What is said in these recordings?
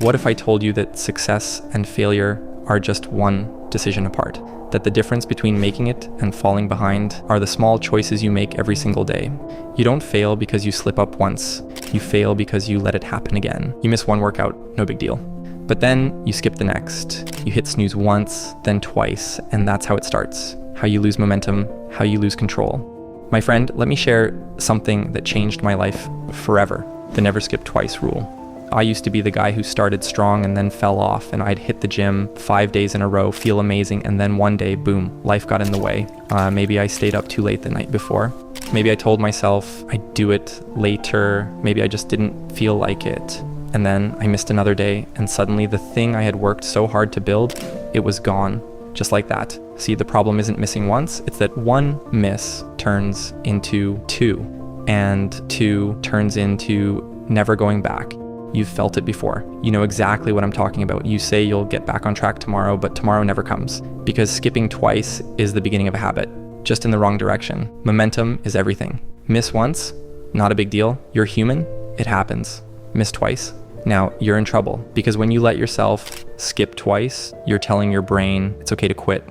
What if I told you that success and failure are just one decision apart? That the difference between making it and falling behind are the small choices you make every single day. You don't fail because you slip up once. You fail because you let it happen again. You miss one workout, no big deal. But then you skip the next. You hit snooze once, then twice, and that's how it starts. How you lose momentum, how you lose control. My friend, let me share something that changed my life forever. The never skip twice rule. I used to be the guy who started strong and then fell off, and I'd hit the gym 5 days in a row, feel amazing, and then one day, boom, life got in the way. Maybe I stayed up too late the night before. Maybe I told myself I'd do it later. Maybe I just didn't feel like it. And then I missed another day, and suddenly the thing I had worked so hard to build, it was gone, just like that. See, the problem isn't missing once, it's that one miss turns into two, and two turns into never going back. You've felt it before. You know exactly what I'm talking about. You say you'll get back on track tomorrow, but tomorrow never comes. Because skipping twice is the beginning of a habit, just in the wrong direction. Momentum is everything. Miss once, not a big deal. You're human, it happens. Miss twice, now you're in trouble. Because when you let yourself skip twice, you're telling your brain it's okay to quit.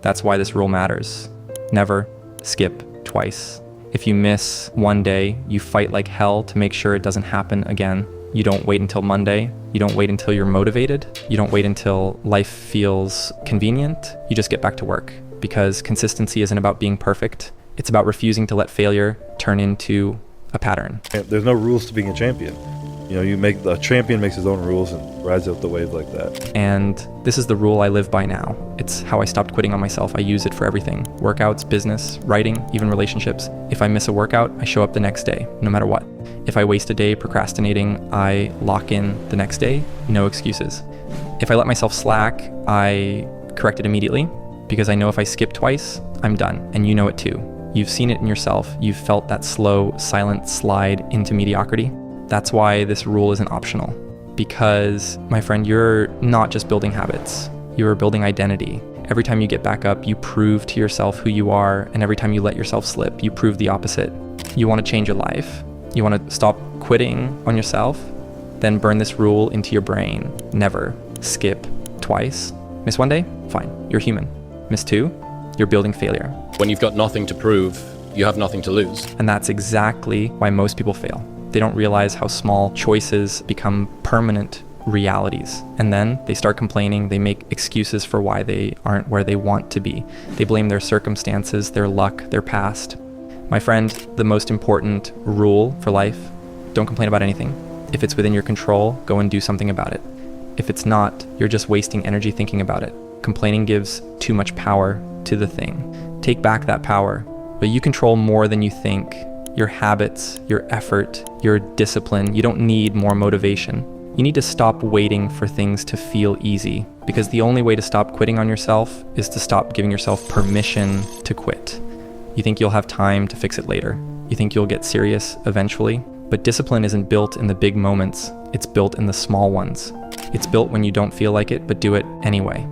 That's why this rule matters. Never skip twice. If you miss one day, you fight like hell to make sure it doesn't happen again. You don't wait until Monday. You don't wait until you're motivated. You don't wait until life feels convenient. You just get back to work, because consistency isn't about being perfect. It's about refusing to let failure turn into a pattern. There's no rules to being a champion. A champion makes his own rules and rides out the wave like that. And this is the rule I live by now. It's how I stopped quitting on myself. I use it for everything. Workouts, business, writing, even relationships. If I miss a workout, I show up the next day, no matter what. If I waste a day procrastinating, I lock in the next day, no excuses. If I let myself slack, I correct it immediately, because I know if I skip twice, I'm done, and you know it too. You've seen it in yourself. You've felt that slow, silent slide into mediocrity. That's why this rule isn't optional. Because, my friend, you're not just building habits, you're building identity. Every time you get back up, you prove to yourself who you are, and every time you let yourself slip, you prove the opposite. You want to change your life? You want to stop quitting on yourself? Then burn this rule into your brain. Never skip twice. Miss one day? Fine, you're human. Miss two? You're building failure. When you've got nothing to prove, you have nothing to lose. And that's exactly why most people fail. They don't realize how small choices become permanent realities. And then they start complaining, they make excuses for why they aren't where they want to be. They blame their circumstances, their luck, their past. My friend, the most important rule for life, don't complain about anything. If it's within your control, go and do something about it. If it's not, you're just wasting energy thinking about it. Complaining gives too much power to the thing. Take back that power, but you control more than you think. Your habits, your effort, your discipline. You don't need more motivation. You need to stop waiting for things to feel easy, because the only way to stop quitting on yourself is to stop giving yourself permission to quit. You think you'll have time to fix it later. You think you'll get serious eventually, but discipline isn't built in the big moments. It's built in the small ones. It's built when you don't feel like it, but do it anyway.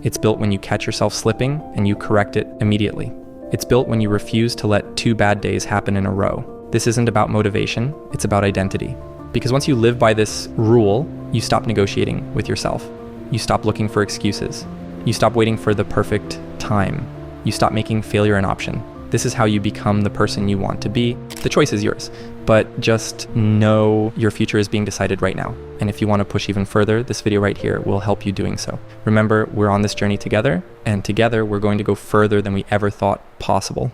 It's built when you catch yourself slipping and you correct it immediately. It's built when you refuse to let 2 bad days happen in a row. This isn't about motivation, it's about identity. Because once you live by this rule, you stop negotiating with yourself. You stop looking for excuses. You stop waiting for the perfect time. You stop making failure an option. This is how you become the person you want to be. The choice is yours, but just know your future is being decided right now. And if you want to push even further, this video right here will help you doing so. Remember, we're on this journey together, and together we're going to go further than we ever thought possible.